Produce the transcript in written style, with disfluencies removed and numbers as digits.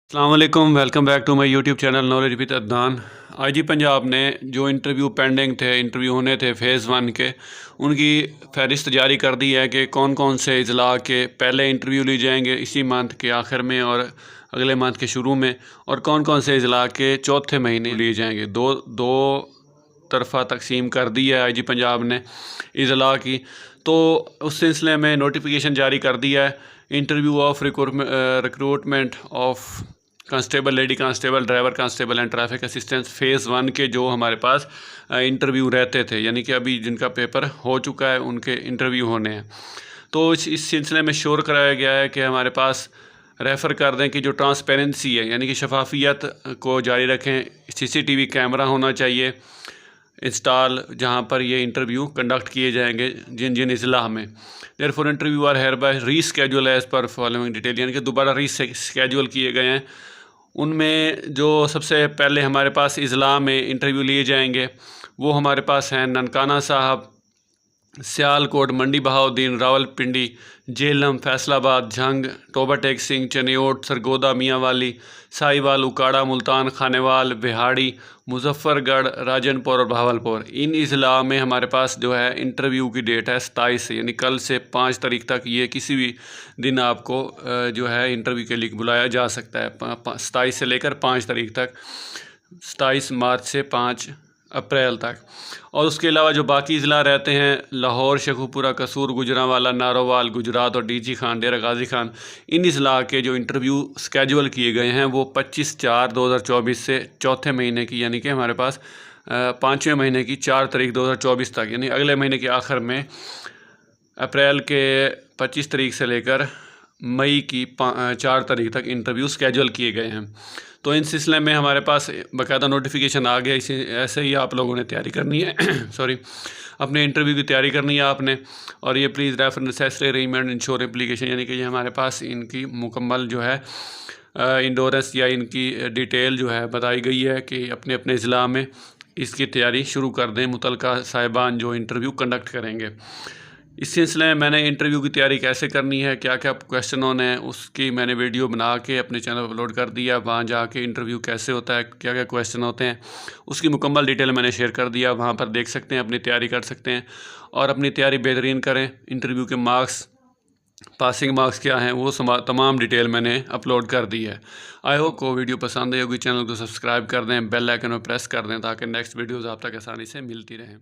अस्सलाम वालेकुम, welcome back to my YouTube channel knowledge with Adnan. IG Punjab ने जो इंटरव्यू पेंडिंग थे, इंटरव्यू होने थे फ़ेज़ 1 के, उनकी फ़हरिस्त जारी कर दी है कि कौन कौन से अजला के पहले इंटरव्यू लिए जाएंगे इसी मंथ के आखिर में और अगले मंथ के शुरू में, और कौन कौन से अजला के चौथे महीने लिए जाएंगे। दो दो तरफ़ा तकसीम कर दी है आईजी पंजाब ने अजला की। तो उस सिलसिले में नोटिफिकेशन जारी कर दिया है। Interview of recruitment of constable, lady constable, driver constable and traffic assistant phase 1 के जो हमारे पास इंटरव्यू रहते थे, यानी कि अभी जिनका पेपर हो चुका है उनके इंटरव्यू होने हैं। तो इस सिलसिले में श्योर कराया गया है कि हमारे पास रेफ़र कर दें कि जो ट्रांसपेरेंसी है, यानी कि शफाफियत को जारी रखें। सीसीटीवी कैमरा होना चाहिए इंस्टॉल जहाँ पर ये इंटरव्यू कंडक्ट किए जाएंगे जिन जिन अजला में। Therefore interview are hereby reschedule as per following detail, यानी कि दोबारा रीस्केड्यूल किए गए हैं। उनमें जो सबसे पहले हमारे पास अजला में इंटरव्यू लिए जाएंगे वो हमारे पास हैं ननकाना साहब, सियालकोट, मंडी बहाउद्दीन, रावलपिंडी, झेलम, फैसलाबाद, झंग, टोबा टेक सिंह, चनियोट, सरगोदा, मियांवाली, साहिवाल, उकाड़ा, मुल्तान, खानेवाल, बिहाड़ी, मुजफ्फरगढ़, राजनपुर और बहावलपुर। इन अजला में हमारे पास जो है इंटरव्यू की डेट है 27 से, यानी कल से 5 तारीख तक। ये किसी भी दिन आपको जो है इंटरव्यू के लिए बुलाया जा सकता है, 27 से लेकर 5 तारीख तक, 27 मार्च से 5 अप्रैल तक। और उसके अलावा जो बाकी अजला रहते हैं लाहौर, शेखुपुरा, कसूर, गुजरांवाला, नारोवाल, गुजरात और डीजी खान, डेरा गाजी खान, इन अजला के जो इंटरव्यू स्केजुअल किए गए हैं वो 25/4/2024 से चौथे महीने की, यानी कि हमारे पास 5वें महीने की 4 तारीख 2024 तक, यानी अगले महीने के आखिर में अप्रैल के 25 तारीख से लेकर मई की 4 तारीख तक इंटरव्यू स्केजुअल किए गए हैं। तो इन सिलसिले में हमारे पास बाकायदा नोटिफिकेशन आ गया। इसे ऐसे ही आप लोगों ने तैयारी करनी है सॉरी, अपने इंटरव्यू की तैयारी करनी है आपने। और ये please refer necessary arrangement ensure application, यानी कि ये हमारे पास इनकी मुकम्मल जो है इंडोरेंस या इनकी डिटेल जो है बताई गई है कि अपने अपने ज़िला में इसकी तैयारी शुरू कर दें मुतलका साहिबान जो इंटरव्यू कंडक्ट करेंगे। इस सिलसिले में मैंने इंटरव्यू की तैयारी कैसे करनी है, क्या क्या क्वेश्चन होने हैं, उसकी मैंने वीडियो बना के अपने चैनल पर अपलोड कर दिया। वहाँ जाके इंटरव्यू कैसे होता है, क्या क्या क्वेश्चन होते हैं, उसकी मुकम्मल डिटेल मैंने शेयर कर दिया। वहाँ पर देख सकते हैं, अपनी तैयारी कर सकते हैं और अपनी तैयारी बेहतरीन करें। इंटरव्यू के मार्क्स, पासिंग मार्क्स क्या हैं, वो तमाम डिटेल मैंने अपलोड कर दी है। आई होप को वीडियो पसंद आई होगी। चैनल को सब्सक्राइब कर दें, बेल आइकन पर प्रेस कर दें ताकि नेक्स्ट वीडियोज़ आप तक आसानी से मिलती रहें।